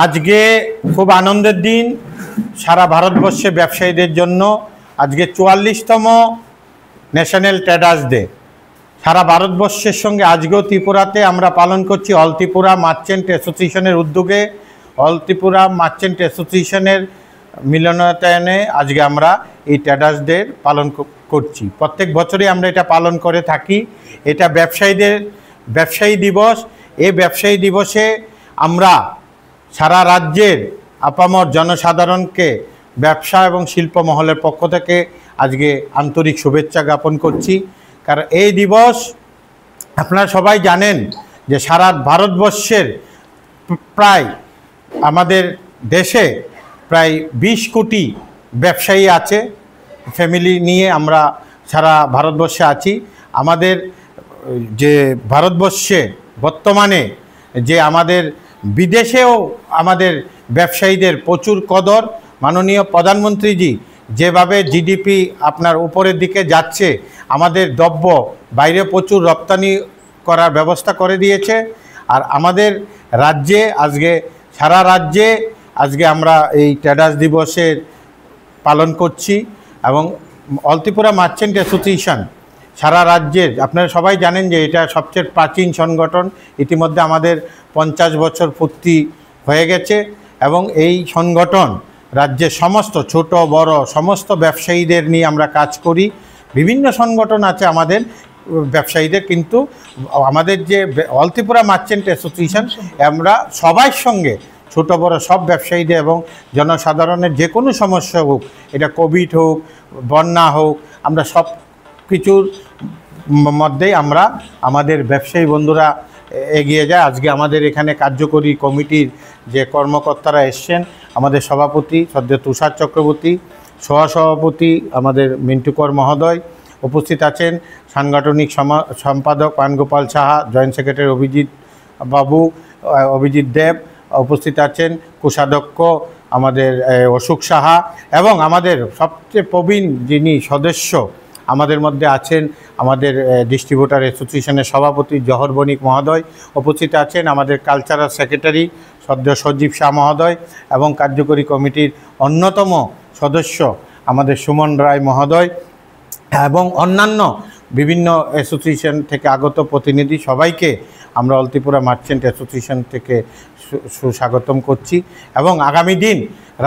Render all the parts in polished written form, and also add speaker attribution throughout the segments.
Speaker 1: আজকে খুব আনন্দের দিন সারা ভারতবর্ষে ব্যবসায়ীদের জন্য। আজকে 44তম ন্যাশনাল ট্রেডার্স ডে। সারা ভারতবর্ষের সঙ্গে আজকেও ত্রিপুরাতে আমরা পালন করছি অল ত্রিপুরা মার্চেন্ট অ্যাসোসিয়েশনের উদ্যোগে। অল ত্রিপুরা মার্চেন্ট অ্যাসোসিয়েশনের মিলনায়তনে আজকে আমরা এই ট্রেডার্স ডে পালন করছি। প্রত্যেক বছরই আমরা এটা পালন করে থাকি। এটা ব্যবসায়ী দিবস। এই ব্যবসায়ী দিবসে আমরা সারা রাজ্যের আপামর জনসাধারণকে ব্যবসা এবং শিল্প মহলের পক্ষ থেকে আজকে আন্তরিক শুভেচ্ছা জ্ঞাপন করছি। কারণ এই দিবস আপনারা সবাই জানেন যে সারা ভারতবর্ষের প্রায় আমাদের দেশে প্রায় 20 কোটি ব্যবসায়ী আছে। ফ্যামিলি নিয়ে আমরা সারা ভারতবর্ষে আছি। আমাদের যে ভারতবর্ষে বর্তমানে যে আমাদের বিদেশেও আমাদের ব্যবসায়ীদের প্রচুর কদর। মাননীয় প্রধানমন্ত্রীজি যেভাবে জিডিপি আপনার উপরের দিকে যাচ্ছে, আমাদের দ্রব্য বাইরে প্রচুর রপ্তানি করার ব্যবস্থা করে দিয়েছে। আর আমাদের রাজ্যে আজকে সারা রাজ্যে আজকে আমরা এই ট্রেডার্স দিবসের পালন করছি। এবং অল ত্রিপুরা মার্চেন্ট অ্যাসোসিয়েশন সারা রাজ্যের, আপনারা সবাই জানেন যে এটা সবচেয়ে প্রাচীন সংগঠন। ইতিমধ্যে আমাদের 50 বছর পূর্তি হয়ে গেছে এবং এই সংগঠন রাজ্যের সমস্ত ছোট বড় সমস্ত ব্যবসায়ীদের নিয়ে আমরা কাজ করি। বিভিন্ন সংগঠন আছে আমাদের ব্যবসায়ীদের, কিন্তু আমাদের যে অল ত্রিপুরা মার্চেন্ট অ্যাসোসিয়েশন আমরা সবার সঙ্গে ছোট বড় সব ব্যবসায়ীদের এবং জনসাধারণের যে কোনো সমস্যা হোক, এটা কোভিড হোক বন্যা হোক, আমরা সব কিছুর মধ্যেই আমরা আমাদের ব্যবসায়ী বন্ধুরা এগিয়ে যায়। আজকে আমাদের এখানে কার্যকরী কমিটির যে কর্মকর্তারা এসছেন, আমাদের সভাপতি শ্রদ্ধেয় তুষার চক্রবর্তী, সহসভাপতি আমাদের মিন্টু কর মহোদয়, উপস্থিত আছেন সাংগঠনিক সম্পাদক পানগোপাল সাহা, জয়েন্ট সেক্রেটারি অভিজিৎ দেব, উপস্থিত আছেন কোষাধ্যক্ষ আমাদের অশোক সাহা, এবং আমাদের সবচেয়ে প্রবীণ যিনি সদস্য আমাদের মধ্যে আছেন আমাদের ডিস্ট্রিবিউটার অ্যাসোসিয়েশনের সভাপতি জহর বণিক মহোদয়, উপস্থিত আছেন আমাদের কালচারাল সেক্রেটারি শ্রদ্ধেয় সজীব শাহ মহোদয়, এবং কার্যকরী কমিটির অন্যতম সদস্য আমাদের সুমন রায় মহোদয়, এবং অন্যান্য বিভিন্ন অ্যাসোসিয়েশন থেকে আগত প্রতিনিধি। সবাইকে আমরা অল ত্রিপুরা মার্চেন্ট অ্যাসোসিয়েশন থেকে সুস্বাগতম করছি। এবং আগামী দিন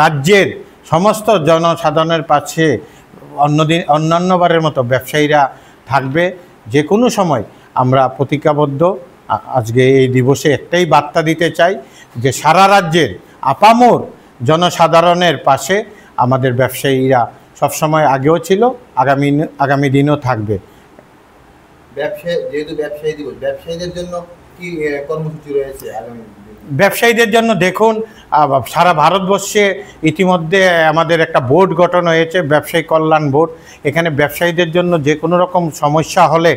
Speaker 1: রাজ্যের সমস্ত জনসাধারণের পাশে অন্যান্যবারের মতো ব্যবসায়ীরা থাকবে। যে কোনো সময় আমরা প্রতিজ্ঞাবদ্ধ। আজকে এই দিবসে একটাই বার্তা দিতে চাই যে সারা রাজ্যের আপামর জনসাধারণের পাশে আমাদের ব্যবসায়ীরা সবসময় আগেও ছিল, আগামী দিনও থাকবে।
Speaker 2: যেহেতু ব্যবসায়ী দিবস, ব্যবসায়ীদের জন্য কি কর্মসূচি রয়েছে আগামী?
Speaker 1: ব্যবসায়ীদের জন্য দেখুন, সারা ভারতবর্ষে ইতিমধ্যে আমাদের একটা বোর্ড গঠন হয়েছে, ব্যবসায়ী কল্যাণ বোর্ড। এখানে ব্যবসায়ীদের জন্য যে কোনো রকম সমস্যা হলে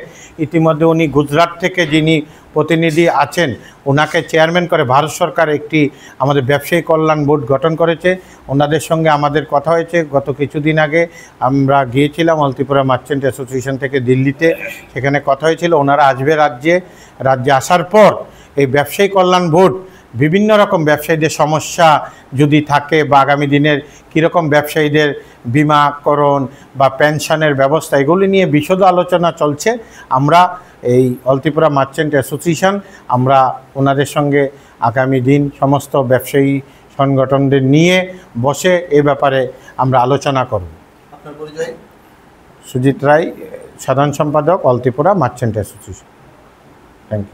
Speaker 1: ইতিমধ্যে উনি গুজরাট থেকে যিনি প্রতিনিধি আছেন ওনাকে চেয়ারম্যান করে ভারত সরকার একটি আমাদের ব্যবসায়ী কল্যাণ বোর্ড গঠন করেছে। ওনাদের সঙ্গে আমাদের কথা হয়েছে। গত কিছুদিন আগে আমরা গিয়েছিলাম অল ত্রিপুরা মার্চেন্ট অ্যাসোসিয়েশন থেকে দিল্লিতে, সেখানে কথা হয়েছিল। ওনারা আসবে রাজ্যে আসার পর এই ব্যবসায়ী কল্যাণ বোর্ড বিভিন্ন রকম ব্যবসায়ীদের সমস্যা যদি থাকে বা আগামী দিনের কীরকম ব্যবসায়ীদের বিমাকরণ বা পেনশনের ব্যবস্থা, এগুলি নিয়ে বিশদ আলোচনা চলছে। আমরা এই অল ত্রিপুরা মার্চেন্ট অ্যাসোসিয়েশন আমরা ওনাদের সঙ্গে আগামী দিন সমস্ত ব্যবসায়ী সংগঠনদের নিয়ে বসে এ ব্যাপারে আমরা আলোচনা করব।
Speaker 2: আপনার পরিচয়?
Speaker 1: সুজিত রায়, সাধারণ সম্পাদক all Tripura merchant association. Thank you.